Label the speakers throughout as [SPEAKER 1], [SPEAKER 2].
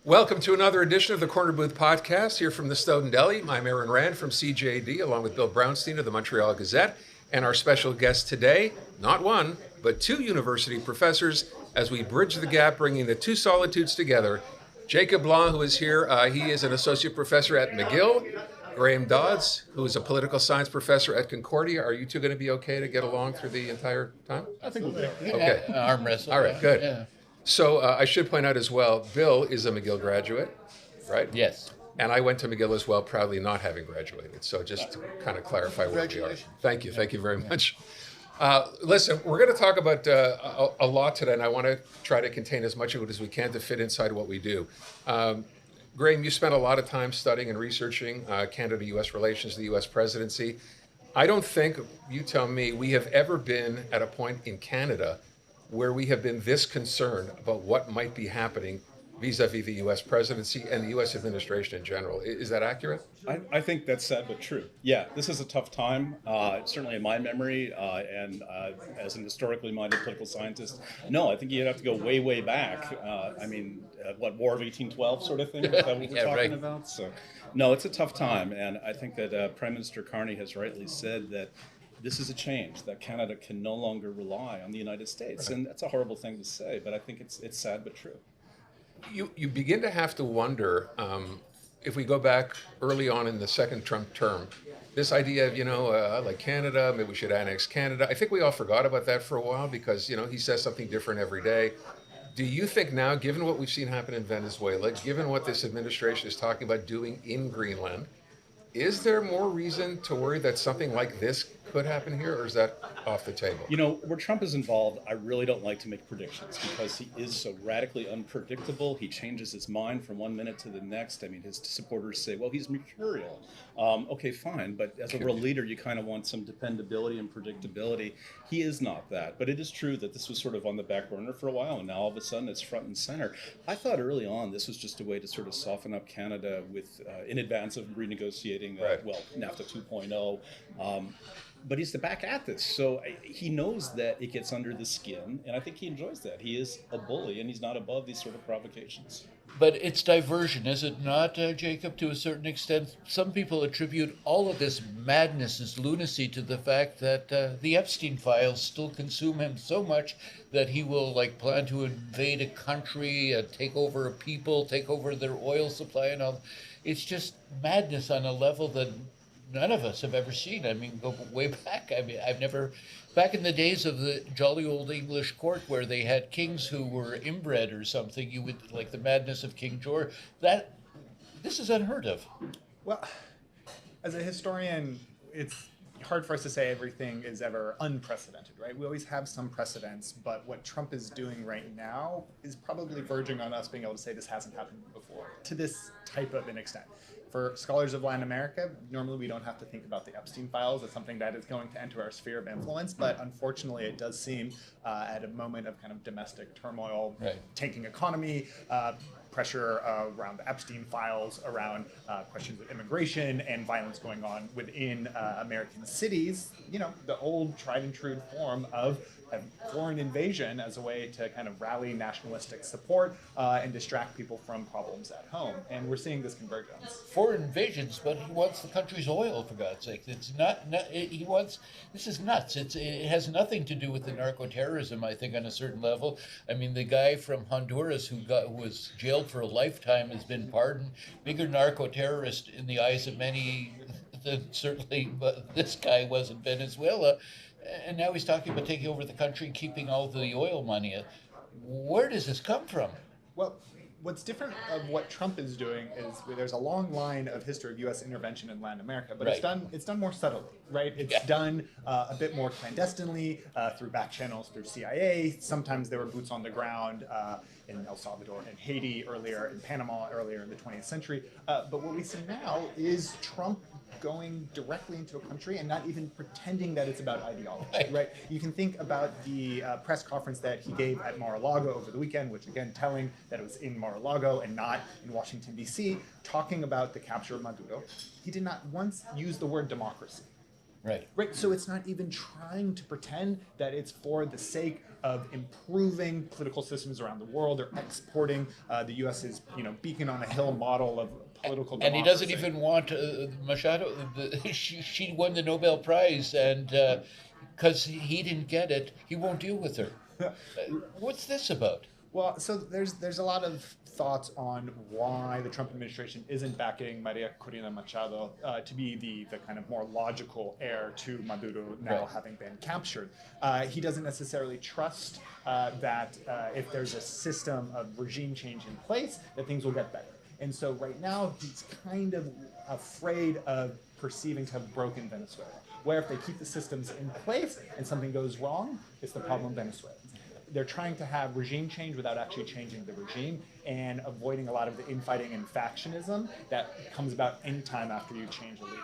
[SPEAKER 1] Welcome to another edition of the Corner Booth Podcast here from the Snowdon Deli. I'm Aaron Rand from CJD, along with Bill Brownstein of the Montreal Gazette, and our special guest today, not one, but two university professors, as we bridge the gap, bringing the two solitudes together. Jacob Blanc, who is here, he is an associate professor at McGill. Graham Dodds, who is a political science professor at Concordia. Are you two going to be okay to get along through the entire time?
[SPEAKER 2] I think we'll be
[SPEAKER 1] okay.
[SPEAKER 2] Arm wrestle.
[SPEAKER 1] All right, good.
[SPEAKER 2] Yeah.
[SPEAKER 1] So I should point out as well, Bill is a McGill graduate, right?
[SPEAKER 2] Yes.
[SPEAKER 1] And I went to McGill as well, proudly not having graduated. So just to kind of clarify where we are. Thank you very much. Listen, we're going to talk about a lot today, and I want to try to contain as much of it as we can to fit inside what we do. Graham, you spent a lot of time studying and researching Canada-U.S. relations, the U.S. presidency. I don't think, you tell me, we have ever been at a point in Canada where we have been this concerned about what might be happening vis-a-vis the U.S. presidency and the U.S. administration in general. Is that accurate?
[SPEAKER 3] I think that's sad but true. Yeah, this is a tough time, certainly in my memory, and as an historically minded political scientist. No, I think you'd have to go way, way back. War of 1812 sort of thing? Is that what we're talking about? So, no, it's a tough time, and I think that Prime Minister Carney has rightly said that this is a change, that Canada can no longer rely on the United States. Right. And that's a horrible thing to say, but I think it's sad but true.
[SPEAKER 1] You begin to have to wonder, if we go back early on in the second Trump term, this idea of, like Canada, maybe we should annex Canada. I think we all forgot about that for a while because, he says something different every day. Do you think now, given what we've seen happen in Venezuela, given what this administration is talking about doing in Greenland, is there more reason to worry that something like this could happen here, or is that off the table?
[SPEAKER 3] Where Trump is involved, I really don't like to make predictions because he is so radically unpredictable. He changes his mind from one minute to the next. I mean, his supporters say, well, he's mercurial. Okay, fine. But as a world leader, you kind of want some dependability and predictability. He is not that. But it is true that this was sort of on the back burner for a while, and now all of a sudden it's front and center. I thought early on this was just a way to sort of soften up Canada with in advance of renegotiating, NAFTA 2.0. But he's back at this, so he knows that it gets under the skin, and I think he enjoys that. He is a bully, and he's not above these sort of provocations.
[SPEAKER 2] But it's diversion, is it not, Jacob, to a certain extent? Some people attribute all of this madness, this lunacy, to the fact that the Epstein files still consume him so much that he will plan to invade a country, take over a people, take over their oil supply and all. It's just madness on a level that none of us have ever seen. I mean, go way back. I mean, back in the days of the jolly old English court where they had kings who were inbred or something, you would, like the madness of King George, this is unheard of.
[SPEAKER 4] Well, as a historian, it's hard for us to say everything is ever unprecedented, right? We always have some precedents, but what Trump is doing right now is probably verging on us being able to say this hasn't happened before, to this type of an extent. For scholars of Latin America, normally we don't have to think about the Epstein files as something that is going to enter our sphere of influence, but unfortunately it does seem at a moment of kind of domestic turmoil, tanking economy, pressure around the Epstein files, around questions of immigration and violence going on within American cities, the old tried and true form of foreign invasion as a way to kind of rally nationalistic support and distract people from problems at home. And we're seeing this convergence.
[SPEAKER 2] Foreign invasions, but he wants the country's oil, for God's sake. It's this is nuts. It has nothing to do with the narco-terrorism, I think, on a certain level. I mean, the guy from Honduras who was jailed for a lifetime has been pardoned. Bigger narco-terrorist in the eyes of many than certainly this guy was in Venezuela. And now he's talking about taking over the country and keeping all the oil money. Where does this come from?
[SPEAKER 4] Well, what's different of what Trump is doing is there's a long line of history of U.S. intervention in Latin America, but it's done more subtly, right? It's done a bit more clandestinely through back channels, through CIA. Sometimes there were boots on the ground in El Salvador and Haiti earlier, in Panama earlier in the 20th century. But what we see now is Trump going directly into a country and not even pretending that it's about ideology, right? You can think about the press conference that he gave at Mar-a-Lago over the weekend, which again, telling that it was in Mar-a-Lago and not in Washington, D.C., talking about the capture of Maduro. He did not once use the word democracy. Right. So it's not even trying to pretend that it's for the sake of improving political systems around the world or exporting the U.S.'s beacon on a hill model of political democracy.
[SPEAKER 2] And he doesn't even want Machado. She won the Nobel Prize, and because he didn't get it, he won't deal with her. What's this about?
[SPEAKER 4] Well, so there's a lot of thoughts on why the Trump administration isn't backing Maria Corina Machado to be the kind of more logical heir to Maduro now having been captured. He doesn't necessarily trust that if there's a system of regime change in place, that things will get better. And so right now, he's kind of afraid of perceiving to have broken Venezuela, where if they keep the systems in place and something goes wrong, it's the problem Venezuela. They're trying to have regime change without actually changing the regime and avoiding a lot of the infighting and factionism that comes about any time after you change a leader.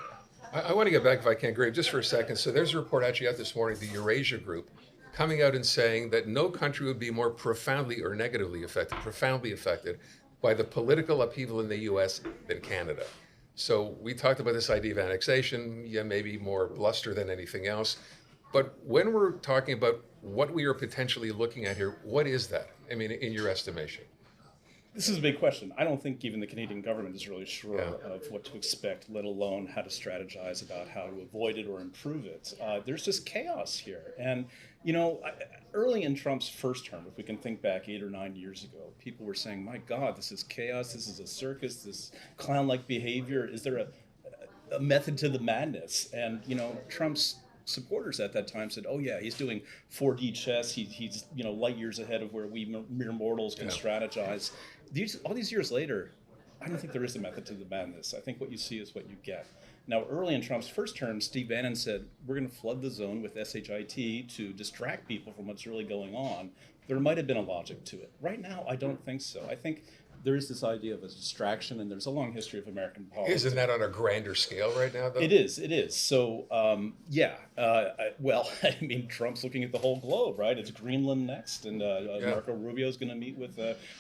[SPEAKER 1] I want to get back, if I can, Grave, just for a second. So there's a report actually out this morning, the Eurasia Group, coming out and saying that no country would be more profoundly or negatively affected by the political upheaval in the U.S. than Canada. So we talked about this idea of annexation, maybe more bluster than anything else. But when we're talking about what we are potentially looking at here, what is that? I mean, in your estimation?
[SPEAKER 3] This is a big question. I don't think even the Canadian government is really sure of what to expect, let alone how to strategize about how to avoid it or improve it. There's just chaos here. And, early in Trump's first term, if we can think back 8 or 9 years ago, people were saying, my God, this is chaos. This is a circus, this clown-like behavior. Is there a method to the madness? And, Trump's supporters at that time said, oh yeah, he's doing 4D chess. He's light years ahead of where we mere mortals can strategize. All these years later, I don't think there is a method to the madness. I think what you see is what you get. Now, early in Trump's first term, Steve Bannon said, we're going to flood the zone with SHIT to distract people from what's really going on. There might have been a logic to it. Right now, I don't think so. I think there is this idea of a distraction, and there's a long history of American politics.
[SPEAKER 1] Isn't that on a grander scale right now, though?
[SPEAKER 3] It is. So, Trump's looking at the whole globe, right? It's Greenland next, and Marco Rubio is going to meet with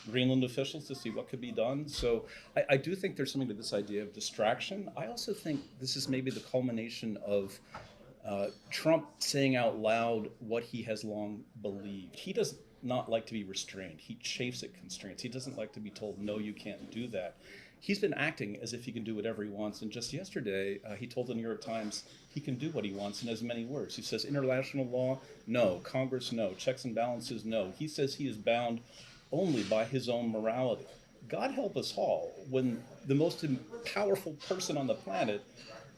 [SPEAKER 3] Greenland officials to see what could be done. So I do think there's something to this idea of distraction. I also think this is maybe the culmination of Trump saying out loud what he has long believed. He does not like to be restrained. He chafes at constraints. He doesn't like to be told, no, you can't do that. He's been acting as if he can do whatever he wants. And just yesterday, he told the New York Times he can do what he wants in as many words. He says international law, no. Congress, no. Checks and balances, no. He says he is bound only by his own morality. God help us all when the most powerful person on the planet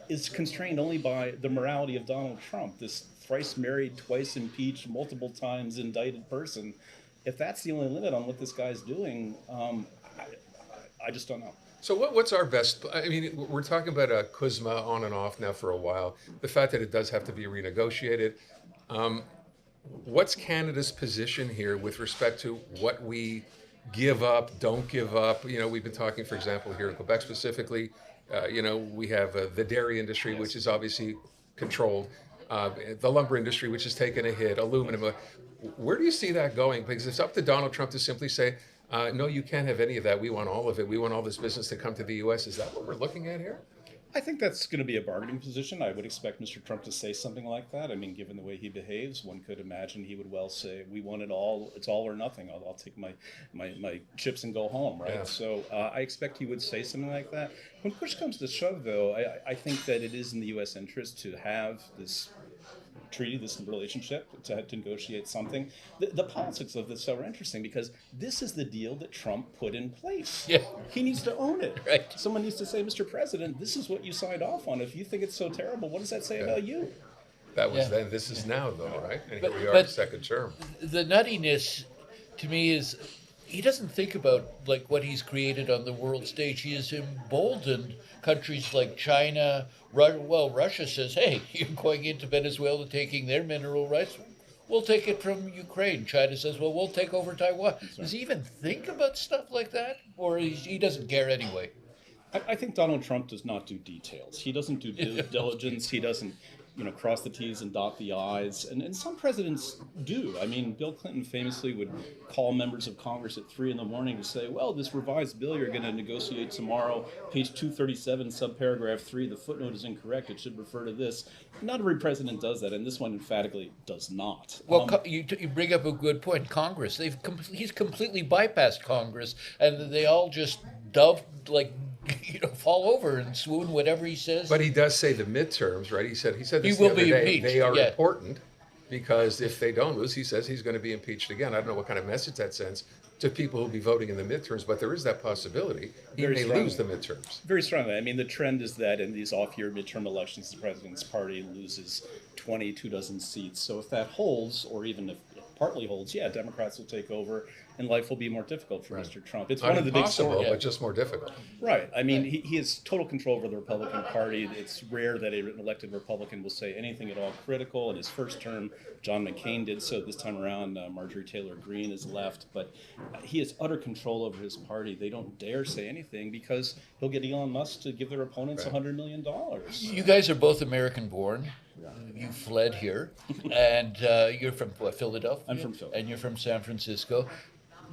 [SPEAKER 3] is constrained only by the morality of Donald Trump, this thrice married, twice impeached, multiple times indicted person. If that's the only limit on what this guy's doing, I just don't know.
[SPEAKER 1] So what's our best? I mean, we're talking about a Kuzma on and off now for a while. The fact that it does have to be renegotiated. What's Canada's position here with respect to what we give up, don't give up? We've been talking, for example, here in Quebec specifically. We have the dairy industry, which is obviously controlled. The lumber industry, which has taken a hit, aluminum. Where do you see that going? Because it's up to Donald Trump to simply say, no, you can't have any of that. We want all of it. We want all this business to come to the U.S. Is that what we're looking at here?
[SPEAKER 3] I think that's going to be a bargaining position. I would expect Mr. Trump to say something like that. I mean, given the way he behaves, one could imagine he would well say, we want it all. It's all or nothing. I'll take my chips and go home, right?
[SPEAKER 1] Yeah.
[SPEAKER 3] So I expect he would say something like that. When push comes to shove, though, I think that it is in the U.S. interest to have this treaty, this relationship, to negotiate something. The politics of this are interesting because this is the deal that Trump put in place.
[SPEAKER 2] Yeah.
[SPEAKER 3] He needs to own it.
[SPEAKER 2] Right.
[SPEAKER 3] Someone needs to say, Mr. President, this is what you signed off on. If you think it's so terrible, what does that say about you?
[SPEAKER 1] That was then. This is now, though, right? And here we are, second term.
[SPEAKER 2] The nuttiness, to me, is he doesn't think about what he's created on the world stage. He has emboldened countries like China. Russia says, hey, you're going into Venezuela, taking their mineral rights. We'll take it from Ukraine. China says, well, we'll take over Taiwan. Does he even think about stuff like that? Or he doesn't care anyway?
[SPEAKER 3] I think Donald Trump does not do details. He doesn't do due diligence. He doesn't cross the T's and dot the I's. And some presidents do. I mean, Bill Clinton famously would call members of Congress at 3 a.m. to say, well, this revised bill you're going to negotiate tomorrow, page 237, subparagraph 3, the footnote is incorrect. It should refer to this. Not every president does that, and this one emphatically does not.
[SPEAKER 2] Well, you bring up a good point. Congress, he's completely bypassed Congress, and they all just fall over and swoon whatever he says.
[SPEAKER 1] But he does say the midterms, right? He said this
[SPEAKER 2] He
[SPEAKER 1] the
[SPEAKER 2] will
[SPEAKER 1] other
[SPEAKER 2] be
[SPEAKER 1] day.
[SPEAKER 2] impeached,
[SPEAKER 1] They are
[SPEAKER 2] yeah.
[SPEAKER 1] important because if they don't lose, he says he's going to be impeached again. I don't know what kind of message that sends to people who'll be voting in the midterms, but there is that possibility he
[SPEAKER 3] Very
[SPEAKER 1] may
[SPEAKER 3] strongly.
[SPEAKER 1] lose the midterms.
[SPEAKER 3] Very strongly. I mean, the trend is that in these off-year midterm elections, the president's party loses 22 dozen seats. So if that holds, or even if it partly holds, Democrats will take over, and life will be more difficult for Mr. Trump. It's
[SPEAKER 1] Not
[SPEAKER 3] one of the big
[SPEAKER 1] impossible,
[SPEAKER 3] stories.
[SPEAKER 1] but just more difficult.
[SPEAKER 3] Right. I mean, he has total control over the Republican Party. It's rare that an elected Republican will say anything at all critical. In his first term, John McCain did so. This time around, Marjorie Taylor Greene is left. But he has utter control over his party. They don't dare say anything because he'll get Elon Musk to give their opponents $100 million.
[SPEAKER 2] You guys are both American-born. You fled here, and you're from Philadelphia?
[SPEAKER 3] I'm from Philly.
[SPEAKER 2] And you're from San Francisco.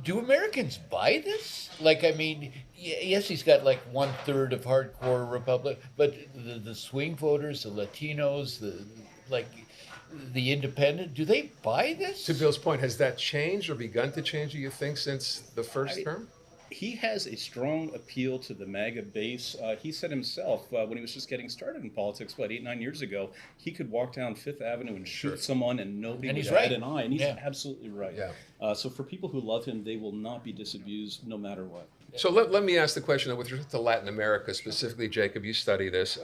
[SPEAKER 2] Do Americans buy this? Like, I mean, yes, he's got like 1/3 of hardcore Republic, but the swing voters, the Latinos, the independent, do they buy this?
[SPEAKER 1] To Bill's point, has that changed or begun to change, do you think, since the first term?
[SPEAKER 3] He has a strong appeal to the MAGA base. He said himself when he was just getting started in politics, 8-9 years ago, he could walk down Fifth Avenue and shoot someone and nobody
[SPEAKER 2] And
[SPEAKER 3] would
[SPEAKER 2] he's
[SPEAKER 3] bat
[SPEAKER 2] right.
[SPEAKER 3] an eye. And he's
[SPEAKER 2] Yeah.
[SPEAKER 3] absolutely right.
[SPEAKER 1] Yeah.
[SPEAKER 3] So for people who love him, they will not be disabused no matter what.
[SPEAKER 1] So let me ask the question with respect to Latin America, specifically, Jacob, you study this.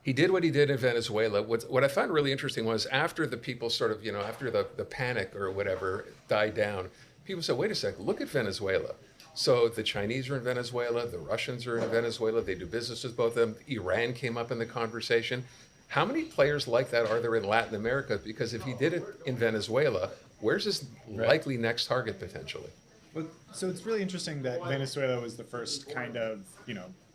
[SPEAKER 1] He did what he did in Venezuela. What I found really interesting was after the people sort of, after the panic or whatever died down, people said, wait a second, look at Venezuela. So the Chinese are in Venezuela, the Russians are in Venezuela, they do business with both of them. Iran came up in the conversation. How many players like that are there in Latin America? Because if he did it in Venezuela, where's his likely next target potentially?
[SPEAKER 4] Well, so it's really interesting that Venezuela was the first kind of,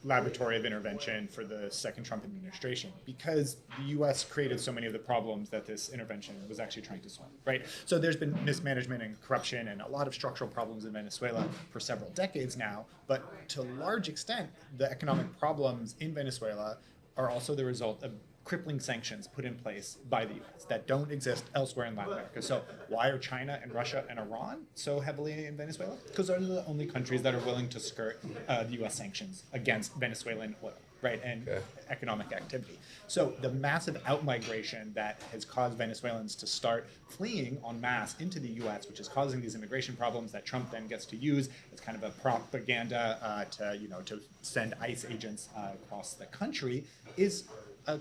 [SPEAKER 4] laboratory of intervention for the second Trump administration because the U.S. created so many of the problems that this intervention was actually trying to solve, right? So there's been mismanagement and corruption and a lot of structural problems in Venezuela for several decades now, but to a large extent, the economic problems in Venezuela are also the result of crippling sanctions put in place by the U.S. that don't exist elsewhere in Latin America. So why are China and Russia and Iran so heavily in Venezuela? Because those are the only countries that are willing to skirt the U.S. sanctions against Venezuelan oil, right, and economic activity. So the massive outmigration that has caused Venezuelans to start fleeing en masse into the U.S., which is causing these immigration problems that Trump then gets to use as kind of a propaganda to send ICE agents across the country, is a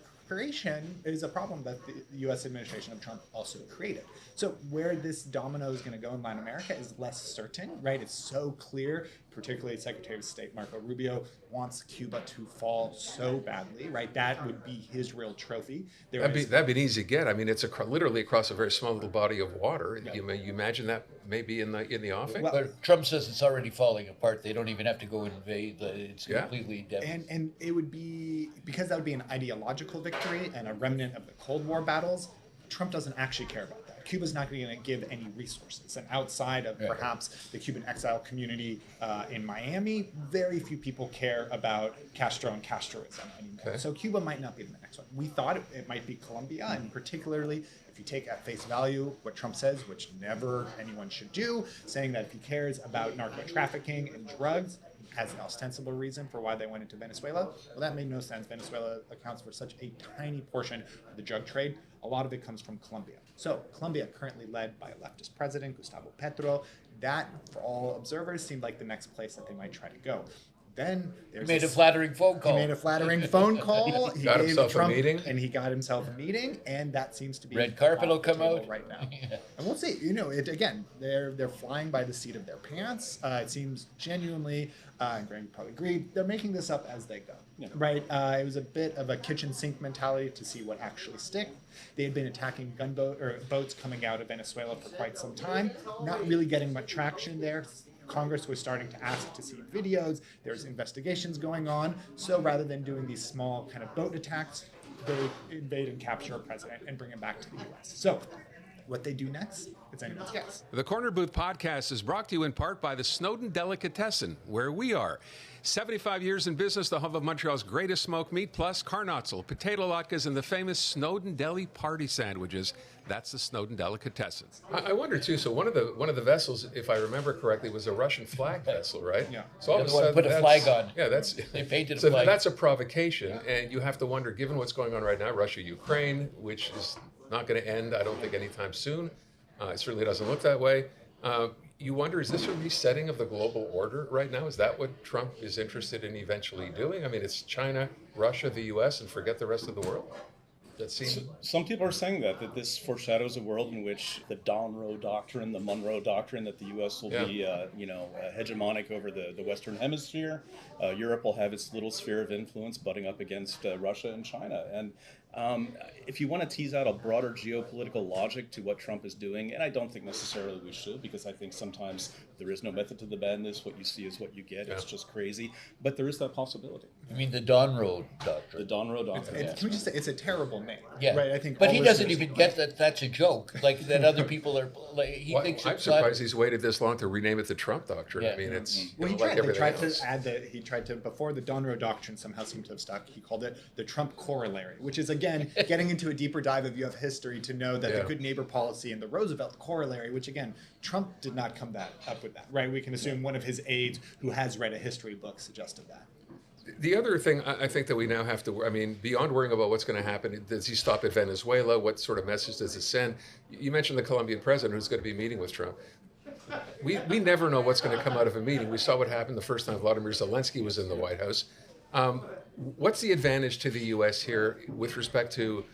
[SPEAKER 4] problem that the U.S. administration of Trump also created. So where this domino is going to go in Latin America is less certain, right? It's so clear, particularly Secretary of State Marco Rubio wants Cuba to fall so badly, right? That would be his real trophy.
[SPEAKER 1] That'd be an easy get. I mean, it's literally across a very small little body of water. Yeah. You imagine that maybe in the offing?
[SPEAKER 2] Well, Trump says it's already falling apart. They don't even have to go invade. It's completely devastated.
[SPEAKER 4] And it would be, because that would be an ideological victory and a remnant of the Cold War battles, Trump doesn't actually care about that. Cuba's not going to give any resources. And outside of perhaps the Cuban exile community in Miami, very few people care about Castro and Castroism anymore. Okay. So Cuba might not be the next one. We thought it might be Colombia, and particularly if you take at face value what Trump says, which never anyone should do, saying that if he cares about narco trafficking and drugs, as an ostensible reason for why they went into Venezuela. Well, that made no sense. Venezuela accounts for such a tiny portion of the drug trade. A lot of it comes from Colombia. So Colombia, currently led by a leftist president, Gustavo Petro, that, for all observers, seemed like the next place that they might try to go. Then
[SPEAKER 2] he made a flattering phone call.
[SPEAKER 4] He made a flattering phone call.
[SPEAKER 1] He got himself a meeting.
[SPEAKER 4] And he got himself a meeting, and that seems to be
[SPEAKER 2] red carpet will come out
[SPEAKER 4] right now. And we'll see. Again, they're flying by the seat of their pants. It seems genuinely, and Greg probably agreed, they're making this up as they go. Yeah. Right? It was a bit of a kitchen sink mentality to see what actually stick. They had been attacking boats coming out of Venezuela for quite some time, not really getting much traction there. Congress was starting to ask to see videos. There's investigations going on. So rather than doing these small kind of boat attacks, they invade and capture a president and bring him back to the U.S. So what they do next, it's anyone's guess.
[SPEAKER 1] The Corner Booth podcast is brought to you in part by the Snowdon Delicatessen, where we are. 75 years in business, the hub of Montreal's greatest smoked meat, plus carnotzel, potato latkes, and the famous Snowdon Deli party sandwiches. That's the Snowdon Delicatessen. I wonder too. So one of the vessels, if I remember correctly, was a Russian flag vessel, right?
[SPEAKER 4] Yeah.
[SPEAKER 1] So all of a
[SPEAKER 2] The one
[SPEAKER 1] sudden,
[SPEAKER 2] put a flag on.
[SPEAKER 1] Yeah, that's
[SPEAKER 2] They painted a
[SPEAKER 1] so
[SPEAKER 2] flag.
[SPEAKER 1] that's a provocation, and you have to wonder, given what's going on right now, Russia, Ukraine, which is not going to end, I don't think, anytime soon. It certainly doesn't look that way. You wonder, is this a resetting of the global order right now? Is that what Trump is interested in eventually doing? I mean, it's China, Russia, the U.S., and forget the rest of the world? That seems...
[SPEAKER 3] Some people are saying that this foreshadows a world in which the Monroe Doctrine, the Monroe Doctrine, that the U.S. will be, hegemonic over the Western Hemisphere. Europe will have its little sphere of influence butting up against Russia and China. And if you want to tease out a broader geopolitical logic to what Trump is doing, and I don't think necessarily we should, because I think sometimes there is no method to the madness. What you see is what you get. Yeah. It's just crazy. But there is that possibility.
[SPEAKER 2] I mean, the Monroe Doctrine.
[SPEAKER 3] The Monroe Doctrine.
[SPEAKER 4] Can we just say it's a terrible name?
[SPEAKER 2] Yeah,
[SPEAKER 4] right. I think,
[SPEAKER 2] but he doesn't even get that that's a joke. Like that, other people are like he thinks
[SPEAKER 1] I'm
[SPEAKER 2] it's
[SPEAKER 1] surprised he's waited this long to rename it the Trump Doctrine.
[SPEAKER 2] Yeah.
[SPEAKER 1] I mean, it's
[SPEAKER 4] Well, he
[SPEAKER 1] like
[SPEAKER 4] tried. They tried
[SPEAKER 1] else.
[SPEAKER 4] to add that. He tried to, before the Monroe Doctrine somehow seemed to have stuck. He called it the Trump Corollary, which is again getting into a deeper dive of U.S. history to know that the good neighbor policy and the Roosevelt Corollary, which again Trump did not come up with that. Right? We can assume one of his aides who has read a history book suggested that.
[SPEAKER 1] The other thing I think that we now have to, I mean, beyond worrying about what's going to happen, does he stop at Venezuela? What sort of message does it send? You mentioned the Colombian president who's going to be meeting with Trump. We never know what's going to come out of a meeting. We saw what happened the first time Vladimir Zelensky was in the White House. What's the advantage to the U.S. here with respect to,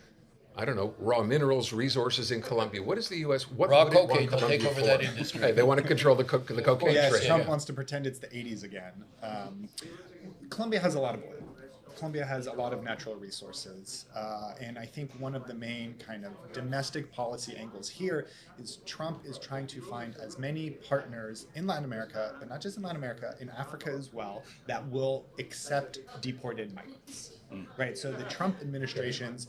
[SPEAKER 1] I don't know, raw minerals, resources in Colombia? What is the U.S. What
[SPEAKER 2] raw
[SPEAKER 1] would it want
[SPEAKER 2] cocaine. They'll
[SPEAKER 1] Colombia
[SPEAKER 2] take over
[SPEAKER 1] for?
[SPEAKER 2] that industry.
[SPEAKER 1] Hey, they want to control the cocaine
[SPEAKER 4] Yes,
[SPEAKER 1] trade.
[SPEAKER 4] Trump wants to pretend it's the 80s again. Colombia has a lot of oil. Colombia has a lot of natural resources. And I think one of the main kind of domestic policy angles here is Trump is trying to find as many partners in Latin America, but not just in Latin America, in Africa as well, that will accept deported migrants. Right, so the Trump administration's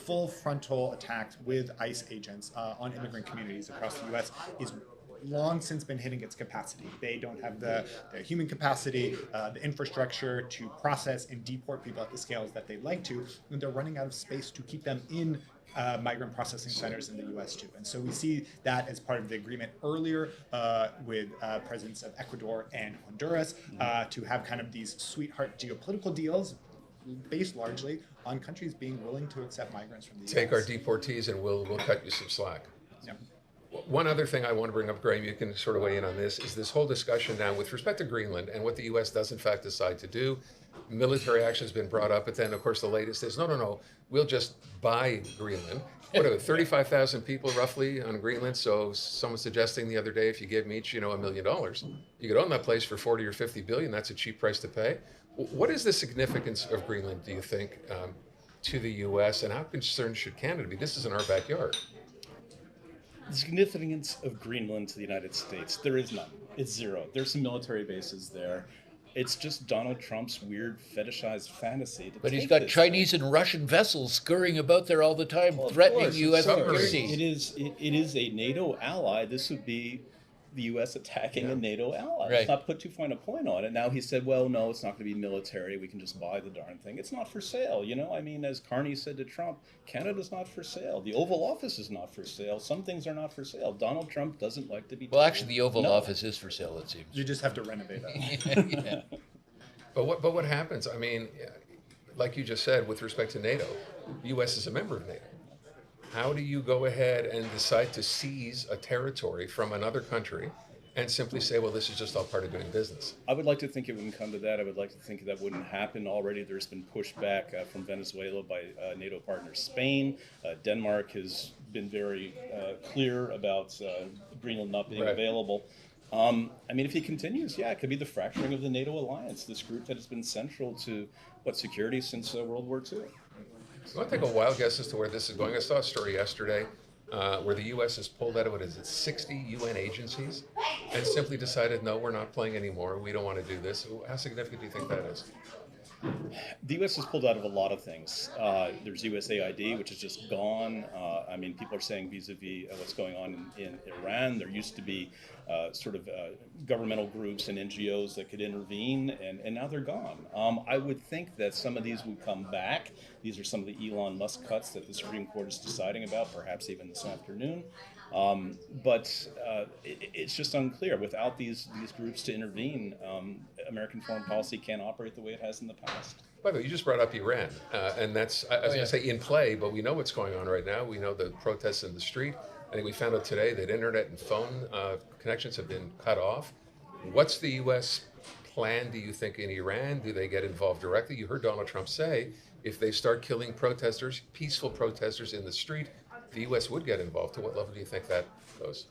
[SPEAKER 4] full frontal attack with ICE agents on immigrant communities across the U.S. is long since been hitting its capacity. They don't have the human capacity, the infrastructure to process and deport people at the scales that they'd like to, and they're running out of space to keep them in migrant processing centers in the U.S. too. And so we see that as part of the agreement earlier with presidents of Ecuador and Honduras to have kind of these sweetheart geopolitical deals based largely on countries being willing to accept migrants from the U.S.
[SPEAKER 1] Take our deportees and we'll cut you some slack.
[SPEAKER 4] Yeah.
[SPEAKER 1] One other thing I want to bring up, Graham, you can sort of weigh in on this, is this whole discussion now with respect to Greenland and what the U.S. does in fact decide to do. Military action has been brought up, but then of course the latest is, no, we'll just buy Greenland. What are it, 35,000 people roughly on Greenland? So someone suggesting the other day, if you give them each, $1 million, you could own that place for 40 or 50 billion. That's a cheap price to pay. What is the significance of Greenland, do you think, to the U.S., and how concerned should Canada be? This is in our backyard.
[SPEAKER 3] The significance of Greenland to the United States, there is none. It's zero. There's some military bases there. It's just Donald Trump's weird fetishized fantasy.
[SPEAKER 2] But he's got Chinese and Russian vessels scurrying about there all the time, threatening U.S. security.
[SPEAKER 3] It is a NATO ally. This would be the U.S. attacking a NATO ally.
[SPEAKER 2] Right.
[SPEAKER 3] Let's not put too fine a point on it. Now he said, well, no, it's not going to be military. We can just buy the darn thing. It's not for sale. I mean, as Carney said to Trump, Canada's not for sale. The Oval Office is not for sale. Some things are not for sale. Donald Trump doesn't like to be
[SPEAKER 2] Well,
[SPEAKER 3] told
[SPEAKER 2] actually, the Oval
[SPEAKER 3] no.
[SPEAKER 2] Office is for sale, it seems.
[SPEAKER 4] You just have to renovate it.
[SPEAKER 2] Yeah.
[SPEAKER 1] But what happens? I mean, like you just said, with respect to NATO, the U.S. is a member of NATO. How do you go ahead and decide to seize a territory from another country and simply say, well, this is just all part of doing business?
[SPEAKER 3] I would like to think it wouldn't come to that. I would like to think that wouldn't happen. Already there's been pushback from Venezuela by NATO partner Spain. Denmark has been very clear about Greenland not being available. I mean, if he continues, it could be the fracturing of the NATO alliance, this group that has been central to security since World War II.
[SPEAKER 1] I want to take a wild guess as to where this is going. I saw a story yesterday where the U.S. has pulled out of 60 UN agencies and simply decided, no, we're not playing anymore. We don't want to do this. How significant do you think that is?
[SPEAKER 3] The U.S. has pulled out of a lot of things. There's USAID, which is just gone. I mean, people are saying vis-a-vis what's going on in Iran, there used to be governmental groups and NGOs that could intervene, and now they're gone. I would think that some of these would come back. These are some of the Elon Musk cuts that the Supreme Court is deciding about, perhaps even this afternoon. But it's just unclear. Without these groups to intervene, American foreign policy can't operate the way it has in the past.
[SPEAKER 1] By the way, you just brought up Iran, and that's, I was going to say in play, but we know what's going on right now. We know the protests in the street. I think we found out today that internet and phone connections have been cut off. What's the U.S. plan, do you think, in Iran? Do they get involved directly? You heard Donald Trump say if they start killing protesters, peaceful protesters in the street, the U.S. would get involved. To what level do you think that goes?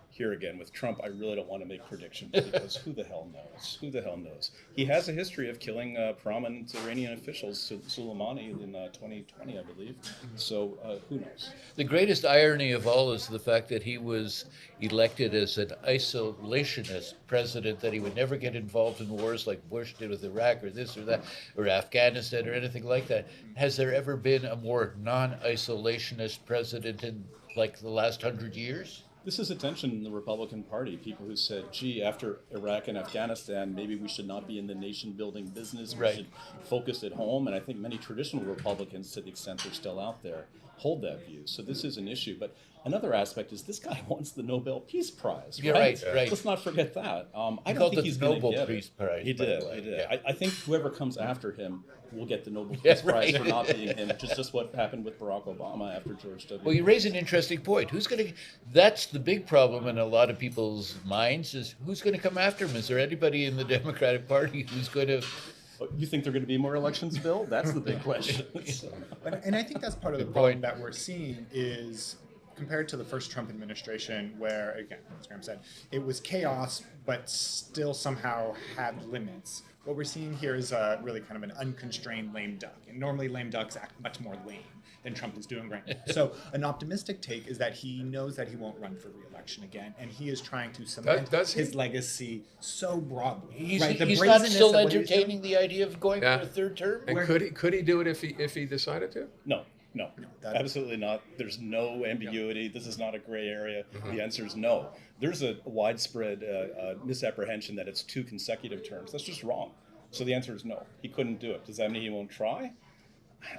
[SPEAKER 3] Here again, with Trump, I really don't want to make predictions because who the hell knows? Who the hell knows? He has a history of killing prominent Iranian officials, Soleimani in 2020, I believe. So who knows?
[SPEAKER 2] The greatest irony of all is the fact that he was elected as an isolationist president, that he would never get involved in wars like Bush did with Iraq or this or that, or Afghanistan or anything like that. Has there ever been a more non-isolationist president in like the last 100 years?
[SPEAKER 3] This is a tension in the Republican Party. People who said, gee, after Iraq and Afghanistan, maybe we should not be in the nation-building business. We should focus at home. And I think many traditional Republicans, to the extent they're still out there, hold that view. So this is an issue. But another aspect is this guy wants the Nobel Peace Prize, right?
[SPEAKER 2] Yeah, right.
[SPEAKER 3] Let's not forget that. I
[SPEAKER 2] don't think
[SPEAKER 3] he's
[SPEAKER 2] the Nobel
[SPEAKER 3] get
[SPEAKER 2] Peace
[SPEAKER 3] it.
[SPEAKER 2] Prize.
[SPEAKER 3] He did.
[SPEAKER 2] Yeah.
[SPEAKER 3] I think whoever comes after him will get the Nobel Peace Prize for not being him, which is just what happened with Barack Obama after George W.
[SPEAKER 2] Well, you raise an interesting point. That's the big problem in a lot of people's minds, is who's going to come after him? Is there anybody in the Democratic Party who's going to...
[SPEAKER 3] You think there are going to be more elections, Bill? That's the big question.
[SPEAKER 4] And I think that's part of the problem that we're seeing is compared to the first Trump administration, where, again, as Graham said, it was chaos, but still somehow had limits. What we're seeing here is really kind of an unconstrained lame duck. And normally lame ducks act much more lame than Trump is doing right now. So an optimistic take is that he knows that he won't run for re-election again, and he is trying to cement his legacy so broadly.
[SPEAKER 2] He's
[SPEAKER 4] He's
[SPEAKER 2] not still entertaining the idea of going for a third term?
[SPEAKER 1] And could he do it if he decided to?
[SPEAKER 3] No, absolutely not. There's no ambiguity. This is not a gray area. The answer is no. There's a widespread misapprehension that it's 2 consecutive terms. That's just wrong. So the answer is no. He couldn't do it. Does that mean he won't try?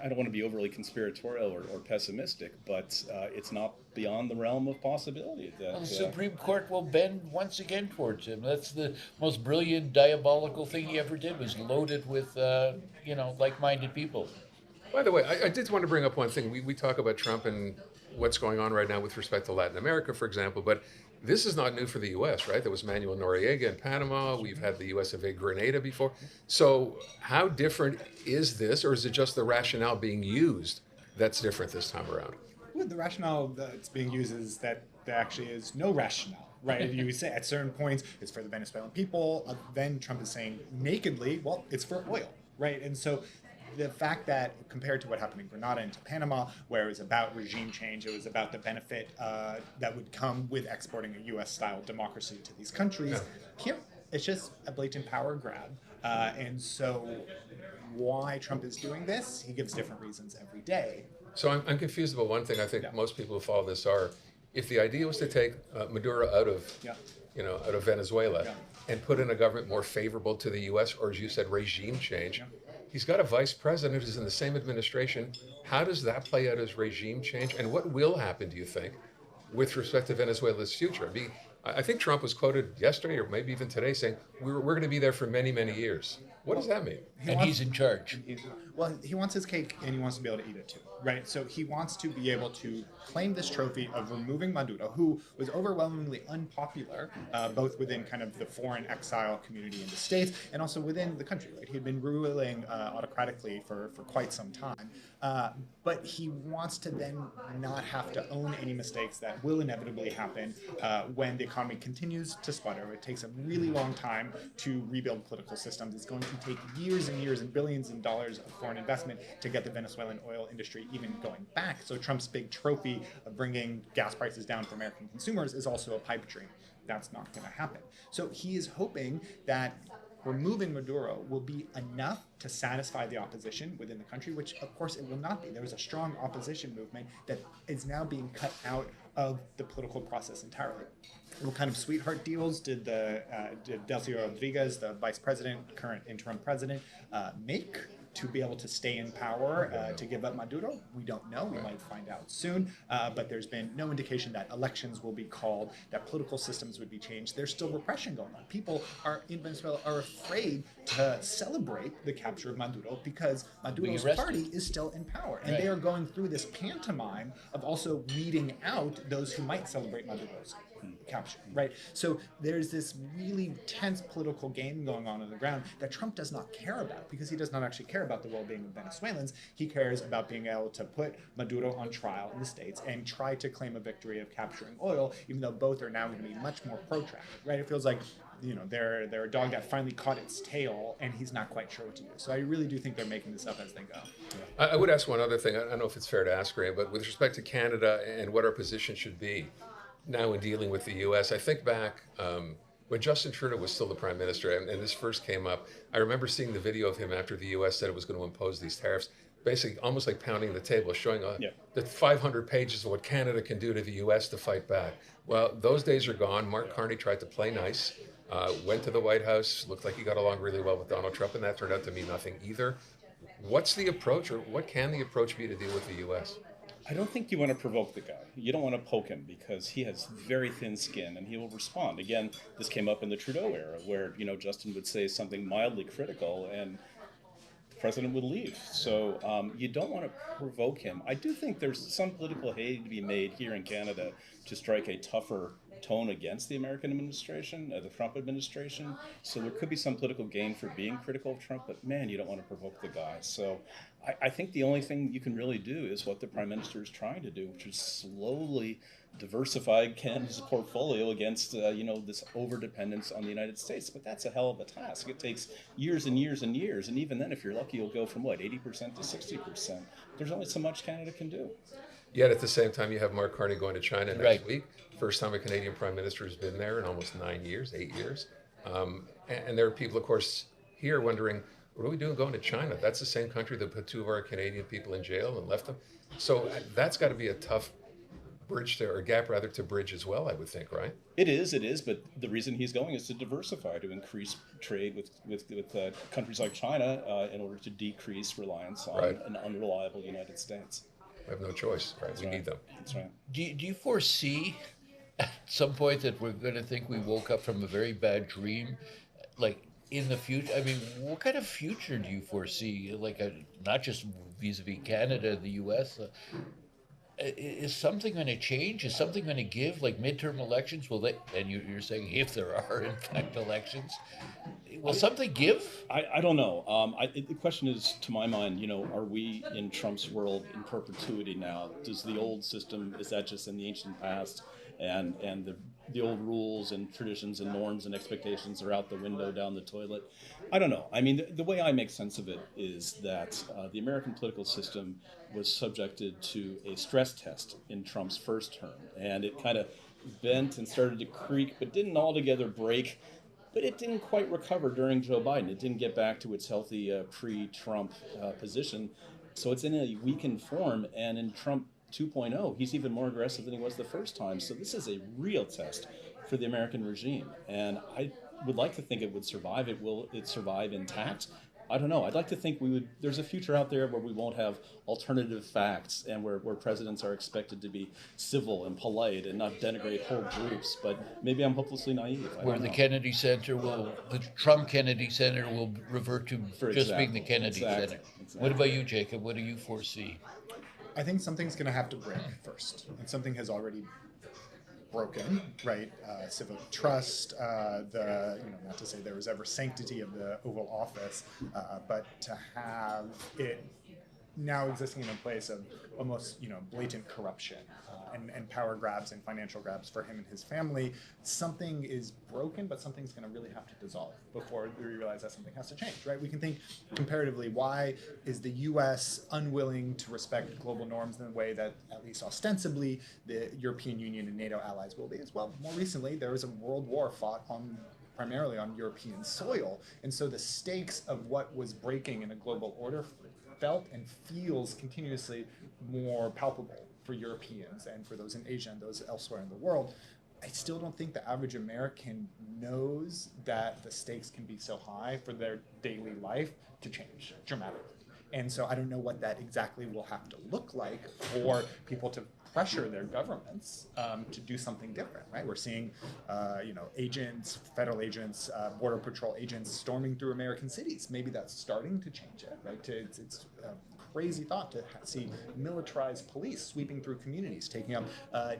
[SPEAKER 3] I don't want to be overly conspiratorial or pessimistic, but it's not beyond the realm of possibility. That,
[SPEAKER 2] the Supreme Court will bend once again towards him. That's the most brilliant, diabolical thing he ever did, was loaded with, like-minded people.
[SPEAKER 1] By the way, I did want to bring up one thing. We talk about Trump and what's going on right now with respect to Latin America, for example, but this is not new for the U.S., right? There was Manuel Noriega in Panama. We've had the U.S. invade Grenada before. So how different is this, or is it just the rationale being used that's different this time around?
[SPEAKER 4] Well, the rationale that's being used is that there actually is no rationale. Right, you say at certain points it's for the Venezuelan people. Then Trump is saying nakedly, well, it's for oil, right? And so the fact that compared to what happened in Grenada and to Panama, where it was about regime change, it was about the benefit that would come with exporting a U.S.-style democracy to these countries. Here, it's just a blatant power grab. And so why Trump is doing this, he gives different reasons every day.
[SPEAKER 1] So I'm confused about one thing. I think most people who follow this are, if the idea was to take Maduro out of Venezuela and put in a government more favorable to the U.S., or as you said, regime change, he's got a vice president who's in the same administration. How does that play out as regime change? And what will happen, do you think, with respect to Venezuela's future? I think Trump was quoted yesterday, or maybe even today, saying, we're going to be there for many, many years. What does that mean?
[SPEAKER 2] He's in charge.
[SPEAKER 4] Well, he wants his cake and he wants to be able to eat it too, right? So he wants to be able to claim this trophy of removing Maduro, who was overwhelmingly unpopular, both within kind of the foreign exile community in the States and also within the country, right? He had been ruling autocratically for quite some time. But he wants to then not have to own any mistakes that will inevitably happen when the economy continues to sputter. It takes a really long time to rebuild political systems. It's going to take years and years and billions of dollars of foreign investment to get the Venezuelan oil industry even going back. So Trump's big trophy of bringing gas prices down for American consumers is also a pipe dream. That's not going to happen. So he is hoping that removing Maduro will be enough to satisfy the opposition within the country, which of course it will not be. There is a strong opposition movement that is now being cut out of the political process entirely. What kind of sweetheart deals did Delcy Rodriguez, the vice president, current interim president, make to be able to stay in power, to give up Maduro? We don't know. We might find out soon. But there's been no indication that elections will be called, that political systems would be changed. There's still repression going on. People in Venezuela are afraid to celebrate the capture of Maduro because Maduro's party is still in power. And they are going through this pantomime of also weeding out those who might celebrate Maduro's capture, right? So there's this really tense political game going on the ground that Trump does not care about, because he does not actually care about the well-being of Venezuelans. He cares about being able to put Maduro on trial in the States and try to claim a victory of capturing oil, even though both are now going to be much more protracted, right? It feels like, they're a dog that finally caught its tail and he's not quite sure what to do. So I really do think they're making this up as they go.
[SPEAKER 1] I would ask one other thing. I don't know if it's fair to ask, Ray, but with respect to Canada and what our position should be now in dealing with the U.S., I think back when Justin Trudeau was still the prime minister and this first came up, I remember seeing the video of him after the U.S. said it was going to impose these tariffs, basically almost like pounding the table, showing the 500 pages of what Canada can do to the U.S. to fight back. Well, those days are gone. Mark Carney tried to play nice, went to the White House, looked like he got along really well with Donald Trump, and that turned out to mean nothing either. What's the approach, or what can the approach be to deal with the U.S.?
[SPEAKER 3] I don't think you want to provoke the guy. You don't want to poke him because he has very thin skin and he will respond. Again, this came up in the Trudeau era where, Justin would say something mildly critical and the president would leave. So you don't want to provoke him. I do think there's some political hay to be made here in Canada to strike a tougher tone against the American administration, the Trump administration. So there could be some political gain for being critical of Trump, but man, you don't want to provoke the guy. So I think the only thing you can really do is what the prime minister is trying to do, which is slowly diversify Canada's portfolio against, this over-dependence on the United States. But that's a hell of a task. It takes years and years and years. And even then, if you're lucky, you'll go from, 80% to 60%. There's only so much Canada can do.
[SPEAKER 1] Yet at the same time, you have Mark Carney going to China next week. First time a Canadian prime minister has been there in almost 8 years. And there are people, of course, here wondering, what are we doing going to China? That's the same country that put 2 of our Canadian people in jail and left them. So that's got to be a tough gap to bridge as well, I would think, right?
[SPEAKER 3] It is. But the reason he's going is to diversify, to increase trade with countries like China in order to decrease reliance on an unreliable United States.
[SPEAKER 1] We have no choice, right? We need them.
[SPEAKER 3] That's right.
[SPEAKER 2] Do you foresee at some point that we're going to think we woke up from a very bad dream, like in the future? I mean, what kind of future do you foresee? Like, not just vis-a-vis Canada, the U.S. Is something going to change? Is something going to give? Like midterm elections? Will they? And you're saying if there are in fact elections, will something give?
[SPEAKER 3] I don't know. The question is, to my mind, are we in Trump's world in perpetuity now? Does the old system, is that just in the ancient past, and the old rules and traditions and norms and expectations are out the window, down the toilet? I don't know. I mean, the way I make sense of it is that the American political system was subjected to a stress test in Trump's first term, and it kind of bent and started to creak, but didn't altogether break. But it didn't quite recover during Joe Biden. It didn't get back to its healthy pre-Trump position. So it's in a weakened form, and in Trump 2.0, he's even more aggressive than he was the first time. So this is a real test for the American regime, and I would like to think it would survive. Will it survive intact? I don't know. I'd like to think there's a future out there where we won't have alternative facts and where presidents are expected to be civil and polite and not denigrate whole groups. But maybe I'm hopelessly naive.
[SPEAKER 2] Where the Trump Kennedy Center will revert to being the Kennedy Center. Exactly. What about you, Jacob? What do you foresee?
[SPEAKER 4] I think something's going to have to break first, and something has already broken, right? Civic trust, not to say there was ever sanctity of the Oval Office, but to have it now existing in a place of almost, blatant corruption and power grabs and financial grabs for him and his family, something is broken, but something's going to really have to dissolve before we realize that something has to change, right? We can think comparatively, why is the U.S. unwilling to respect global norms in the way that, at least ostensibly, the European Union and NATO allies will be as well? More recently, there was a world war fought on primarily on European soil. And so the stakes of what was breaking in a global order felt and feels continuously more palpable for Europeans and for those in Asia and those elsewhere in the world. I still don't think the average American knows that the stakes can be so high for their daily life to change dramatically. And so I don't know what that exactly will have to look like for people to pressure their governments to do something different, right? We're seeing, agents, federal agents, border patrol agents storming through American cities. Maybe that's starting to change it, right? It's crazy thought to see militarized police sweeping through communities, taking up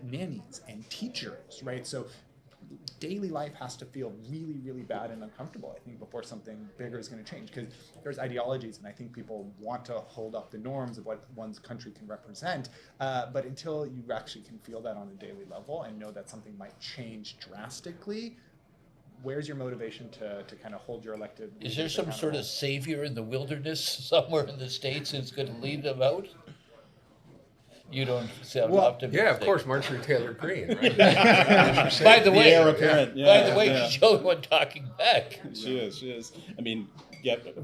[SPEAKER 4] nannies and teachers, right? So daily life has to feel really, really bad and uncomfortable, I think, before something bigger is going to change. Because there's ideologies, and I think people want to hold up the norms of what one's country can represent. But until you actually can feel that on a daily level and know that something might change drastically, where's your motivation to kind of hold your elected leaders
[SPEAKER 2] Is there some sort of savior in the wilderness somewhere in the States who's going to lead them out? You don't sound optimistic.
[SPEAKER 1] Yeah, of course, Marjorie Taylor Greene, right?
[SPEAKER 2] By the way,
[SPEAKER 3] heir apparent.
[SPEAKER 2] she's the only one talking back.
[SPEAKER 3] She is. I mean,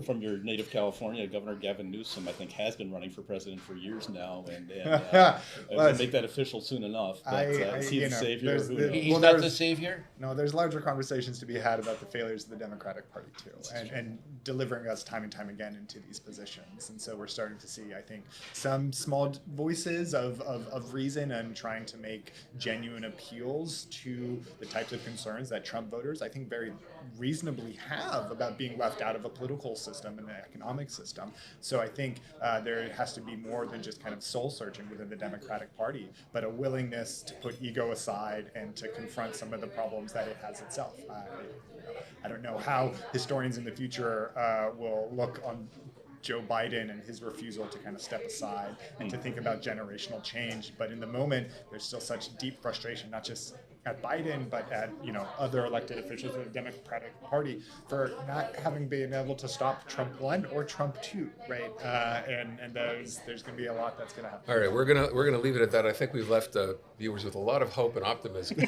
[SPEAKER 3] from your native California, Governor Gavin Newsom, I think, has been running for president for years now, and we'll make that official soon enough. But is he the savior?
[SPEAKER 2] He's not the savior?
[SPEAKER 4] No, there's larger conversations to be had about the failures of the Democratic Party, too, and delivering us time and time again into these positions. And so we're starting to see, I think, some small voices of reason and trying to make genuine appeals to the types of concerns that Trump voters, I think, very reasonably have about being left out of a political system and an economic system. So I think there has to be more than just kind of soul searching within the Democratic Party, but a willingness to put ego aside and to confront some of the problems that it has itself. I don't know how historians in the future will look on Joe Biden and his refusal to kind of step aside and to think about generational change. But in the moment, there's still such deep frustration, not just at Biden, but at other elected officials of the Democratic Party for not having been able to stop Trump 1 or Trump 2, right? And there's going to be a lot that's going to happen.
[SPEAKER 1] All right, we're gonna leave it at that. I think we've left viewers with a lot of hope and optimism.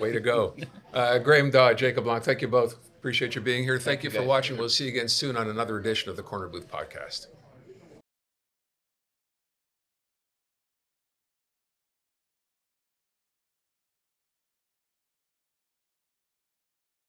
[SPEAKER 1] Way to go, Graham Dodd, Jacob Blanc. Thank you both. Appreciate you being here. Thank you for watching. We'll see you again soon on another edition of the Corner Booth Podcast.